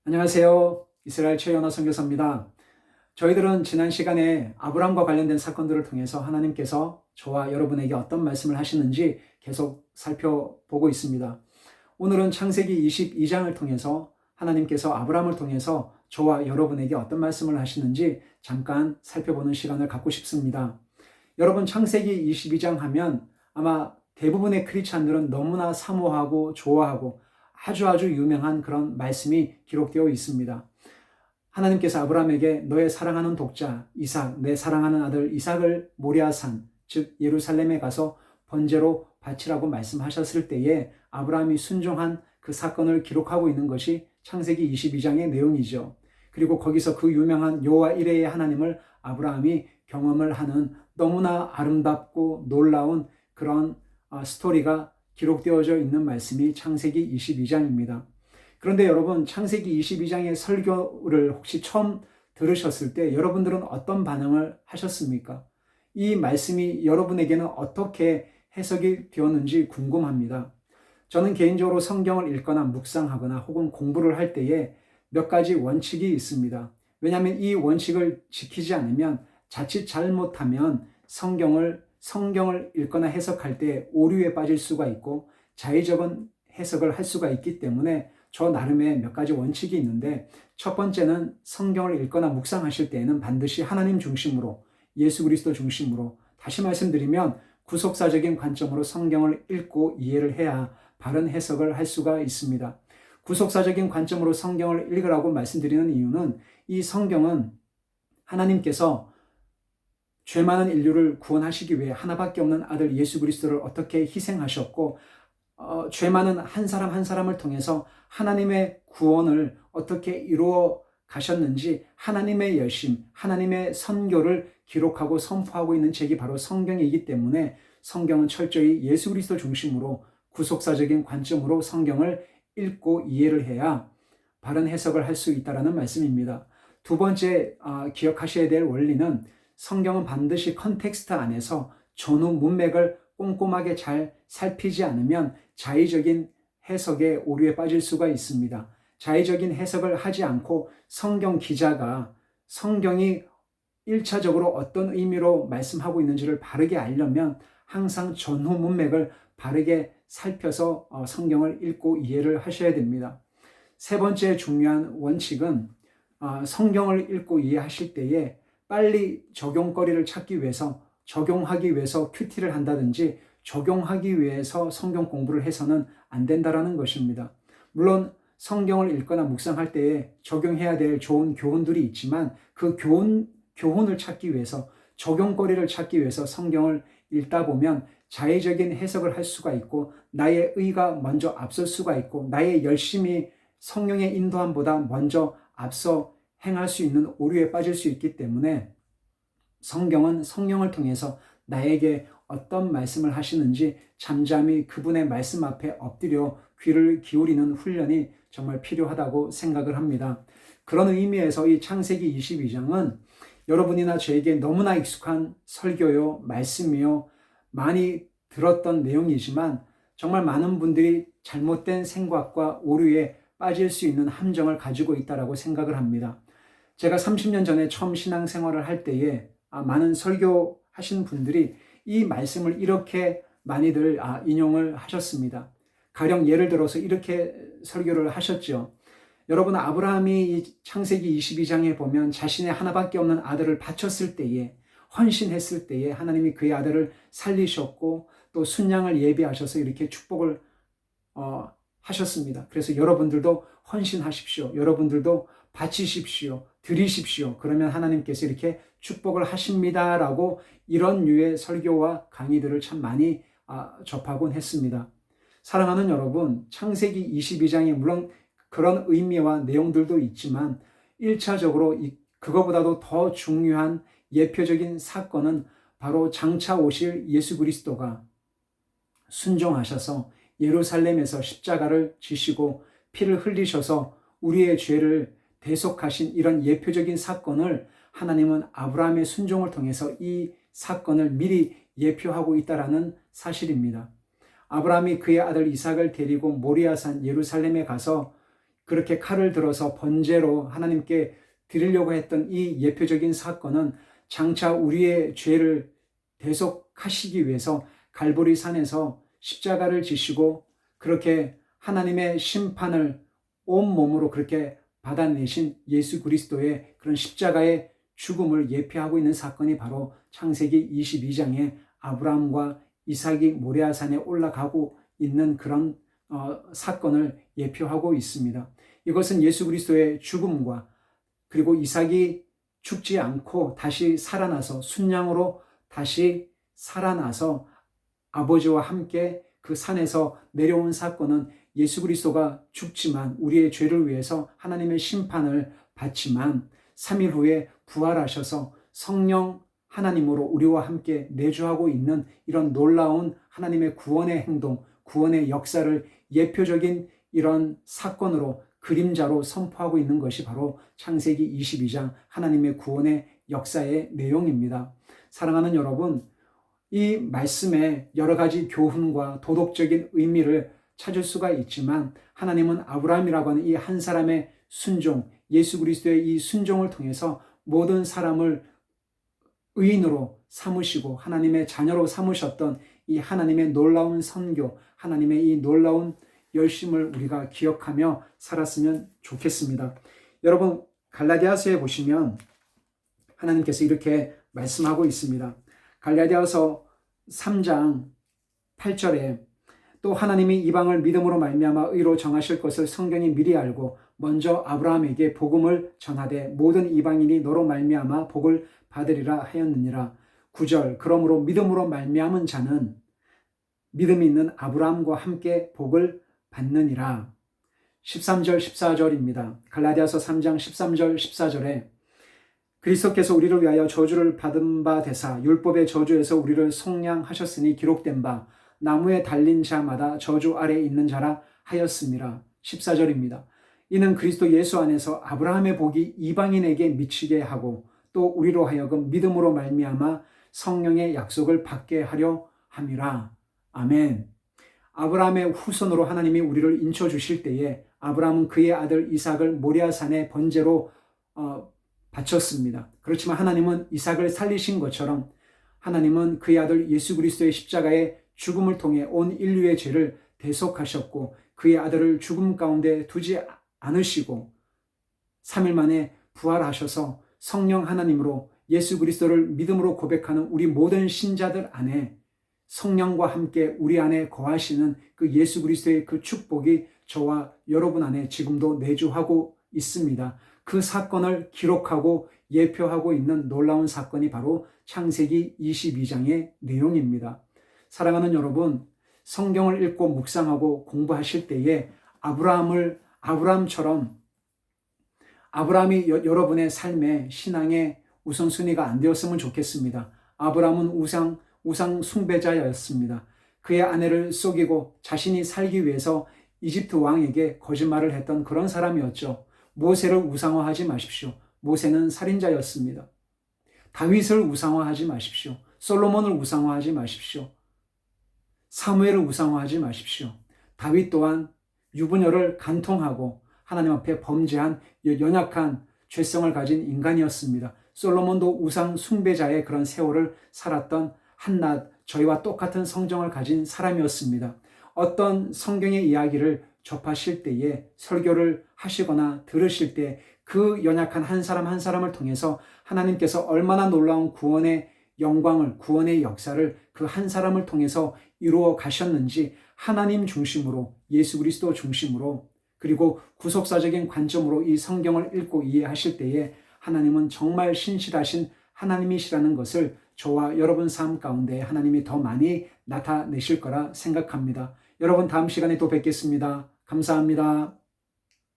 안녕하세요. 이스라엘 최연화 선교사입니다. 저희들은 지난 시간에 아브라함과 관련된 사건들을 통해서 하나님께서 저와 여러분에게 어떤 말씀을 하시는지 계속 살펴보고 있습니다. 오늘은 창세기 22장을 통해서 하나님께서 아브라함을 통해서 저와 여러분에게 어떤 말씀을 하시는지 잠깐 살펴보는 시간을 갖고 싶습니다. 여러분, 창세기 22장 하면 아마 대부분의 크리스찬들은 너무나 사모하고 좋아하고 아주 유명한 그런 말씀이 기록되어 있습니다. 하나님께서 아브라함에게 너의 사랑하는 독자 이삭, 내 사랑하는 아들 이삭을 모리아산, 즉 예루살렘에 가서 번제로 바치라고 말씀하셨을 때에 아브라함이 순종한 그 사건을 기록하고 있는 것이 창세기 22장의 내용이죠. 그리고 거기서 그 유명한 여호와 이레의 하나님을 아브라함이 경험을 하는 너무나 아름답고 놀라운 그런 스토리가 기록되어져 있는 말씀이 창세기 22장입니다. 그런데 여러분, 창세기 22장의 설교를 혹시 처음 들으셨을 때 여러분들은 어떤 반응을 하셨습니까? 이 말씀이 여러분에게는 어떻게 해석이 되었는지 궁금합니다. 저는 개인적으로 성경을 읽거나 묵상하거나 혹은 공부를 할 때에 몇 가지 원칙이 있습니다. 왜냐하면 이 원칙을 지키지 않으면 자칫 잘못하면 성경을 읽거나 해석할 때 오류에 빠질 수가 있고 자의적인 해석을 할 수가 있기 때문에 저 나름의 몇 가지 원칙이 있는데, 첫 번째는 성경을 읽거나 묵상하실 때에는 반드시 하나님 중심으로, 예수 그리스도 중심으로, 다시 말씀드리면 구속사적인 관점으로 성경을 읽고 이해를 해야 바른 해석을 할 수가 있습니다. 구속사적인 관점으로 성경을 읽으라고 말씀드리는 이유는 이 성경은 하나님께서 죄 많은 인류를 구원하시기 위해 하나밖에 없는 아들 예수 그리스도를 어떻게 희생하셨고, 죄 많은 한 사람 한 사람을 통해서 하나님의 구원을 어떻게 이루어 가셨는지 하나님의 열심, 하나님의 선교를 기록하고 선포하고 있는 책이 바로 성경이기 때문에 성경은 철저히 예수 그리스도 중심으로 구속사적인 관점으로 성경을 읽고 이해를 해야 바른 해석을 할 수 있다는 말씀입니다. 두 번째 기억하셔야 될 원리는 성경은 반드시 컨텍스트 안에서 전후 문맥을 꼼꼼하게 잘 살피지 않으면 자의적인 해석에 오류에 빠질 수가 있습니다. 자의적인 해석을 하지 않고 성경 기자가 성경이 1차적으로 어떤 의미로 말씀하고 있는지를 바르게 알려면 항상 전후 문맥을 바르게 살펴서 성경을 읽고 이해를 하셔야 됩니다. 세 번째 중요한 원칙은 성경을 읽고 이해하실 때에 빨리 적용거리를 찾기 위해서, 적용하기 위해서 큐티를 한다든지 적용하기 위해서 성경 공부를 해서는 안 된다라는 것입니다. 물론 성경을 읽거나 묵상할 때에 적용해야 될 좋은 교훈들이 있지만 그 교훈을 찾기 위해서, 적용거리를 찾기 위해서 성경을 읽다 보면 자의적인 해석을 할 수가 있고 나의 의가 먼저 앞설 수가 있고 나의 열심이 성령의 인도함보다 먼저 앞서 행할 수 있는 오류에 빠질 수 있기 때문에 성경은 성령을 통해서 나에게 어떤 말씀을 하시는지 잠잠히 그분의 말씀 앞에 엎드려 귀를 기울이는 훈련이 정말 필요하다고 생각을 합니다. 그런 의미에서 이 창세기 22장은 여러분이나 저에게 너무나 익숙한 설교요, 말씀이요, 많이 들었던 내용이지만 정말 많은 분들이 잘못된 생각과 오류에 빠질 수 있는 함정을 가지고 있다고 생각을 합니다. 제가 30년 전에 처음 신앙생활을 할 때에 많은 설교하신 분들이 이 말씀을 이렇게 많이들 인용을 하셨습니다. 가령 예를 들어서 이렇게 설교를 하셨죠. 여러분, 아브라함이 이 창세기 22장에 보면 자신의 하나밖에 없는 아들을 바쳤을 때에, 헌신했을 때에 하나님이 그의 아들을 살리셨고 또 순양을 예비하셔서 이렇게 축복을 하셨습니다. 그래서 여러분들도 헌신하십시오. 여러분들도 바치십시오. 드리십시오. 그러면 하나님께서 이렇게 축복을 하십니다라고 이런 류의 설교와 강의들을 참 많이 접하곤 했습니다. 사랑하는 여러분, 창세기 22장에 물론 그런 의미와 내용들도 있지만 1차적으로 그거보다도 더 중요한 예표적인 사건은 바로 장차 오실 예수 그리스도가 순종하셔서 예루살렘에서 십자가를 지시고 피를 흘리셔서 우리의 죄를 대속하신 이런 예표적인 사건을 하나님은 아브라함의 순종을 통해서 이 사건을 미리 예표하고 있다는 사실입니다. 아브라함이 그의 아들 이삭을 데리고 모리아산 예루살렘에 가서 그렇게 칼을 들어서 번제로 하나님께 드리려고 했던 이 예표적인 사건은 장차 우리의 죄를 대속하시기 위해서 갈보리 산에서 십자가를 지시고 그렇게 하나님의 심판을 온몸으로 그렇게 받아내신 예수 그리스도의 그런 십자가의 죽음을 예표하고 있는 사건이 바로 창세기 22장에 아브라함과 이삭이 모레아산에 올라가고 있는 그런 사건을 예표하고 있습니다. 이것은 예수 그리스도의 죽음과 그리고 이삭이 죽지 않고 다시 살아나서 순양으로 다시 살아나서 아버지와 함께 그 산에서 내려온 사건은 예수 그리스도가 죽지만 우리의 죄를 위해서 하나님의 심판을 받지만 3일 후에 부활하셔서 성령 하나님으로 우리와 함께 내주하고 있는 이런 놀라운 하나님의 구원의 행동, 구원의 역사를 예표적인 이런 사건으로 그림자로 선포하고 있는 것이 바로 창세기 22장 하나님의 구원의 역사의 내용입니다. 사랑하는 여러분, 이 말씀에 여러 가지 교훈과 도덕적인 의미를 찾을 수가 있지만 하나님은 아브라함이라고 하는 이 한 사람의 순종, 예수 그리스도의 이 순종을 통해서 모든 사람을 의인으로 삼으시고 하나님의 자녀로 삼으셨던 이 하나님의 놀라운 선교, 하나님의 이 놀라운 열심을 우리가 기억하며 살았으면 좋겠습니다. 여러분, 갈라디아서에 보시면 하나님께서 이렇게 말씀하고 있습니다. 갈라디아서 3장 8절에 또 하나님이 이방을 믿음으로 말미암아 의로 정하실 것을 성경이 미리 알고 먼저 아브라함에게 복음을 전하되 모든 이방인이 너로 말미암아 복을 받으리라 하였느니라. 9절 그러므로 믿음으로 말미암은 자는 믿음이 있는 아브라함과 함께 복을 받느니라. 13절 14절입니다. 갈라디아서 3장 13절 14절에 그리스도께서 우리를 위하여 저주를 받은 바 되사 율법의 저주에서 우리를 속량하셨으니 기록된 바 나무에 달린 자마다 저주 아래에 있는 자라 하였습니다. 14절입니다. 이는 그리스도 예수 안에서 아브라함의 복이 이방인에게 미치게 하고 또 우리로 하여금 믿음으로 말미암아 성령의 약속을 받게 하려 함이라. 아멘. 아브라함의 후손으로 하나님이 우리를 인쳐주실 때에 아브라함은 그의 아들 이삭을 모리아산의 번제로 바쳤습니다. 그렇지만 하나님은 이삭을 살리신 것처럼 하나님은 그의 아들 예수 그리스도의 십자가의 죽음을 통해 온 인류의 죄를 대속하셨고 그의 아들을 죽음 가운데 두지 않으시고 3일 만에 부활하셔서 성령 하나님으로 예수 그리스도를 믿음으로 고백하는 우리 모든 신자들 안에 성령과 함께 우리 안에 거하시는 그 예수 그리스도의 그 축복이 저와 여러분 안에 지금도 내주하고 있습니다. 그 사건을 기록하고 예표하고 있는 놀라운 사건이 바로 창세기 22장의 내용입니다. 사랑하는 여러분, 성경을 읽고 묵상하고 공부하실 때에 아브라함처럼 아브라함이 여러분의 삶의 신앙의 우선순위가 안 되었으면 좋겠습니다. 아브라함은 우상 숭배자였습니다. 그의 아내를 속이고 자신이 살기 위해서 이집트 왕에게 거짓말을 했던 그런 사람이었죠. 모세를 우상화하지 마십시오. 모세는 살인자였습니다. 다윗을 우상화하지 마십시오. 솔로몬을 우상화하지 마십시오. 사무엘을 우상화하지 마십시오. 다윗 또한 유부녀를 간통하고 하나님 앞에 범죄한 연약한 죄성을 가진 인간이었습니다. 솔로몬도 우상 숭배자의 그런 세월을 살았던 한낱 저희와 똑같은 성정을 가진 사람이었습니다. 어떤 성경의 이야기를 접하실 때에 설교를 하시거나 들으실 때 그 연약한 한 사람 한 사람을 통해서 하나님께서 얼마나 놀라운 구원의 영광을, 구원의 역사를 그 한 사람을 통해서 이루어 가셨는지 하나님 중심으로, 예수 그리스도 중심으로, 그리고 구속사적인 관점으로 이 성경을 읽고 이해하실 때에 하나님은 정말 신실하신 하나님이시라는 것을 저와 여러분 삶 가운데 하나님이 더 많이 나타내실 거라 생각합니다. 여러분 다음 시간에 또 뵙겠습니다. 감사합니다.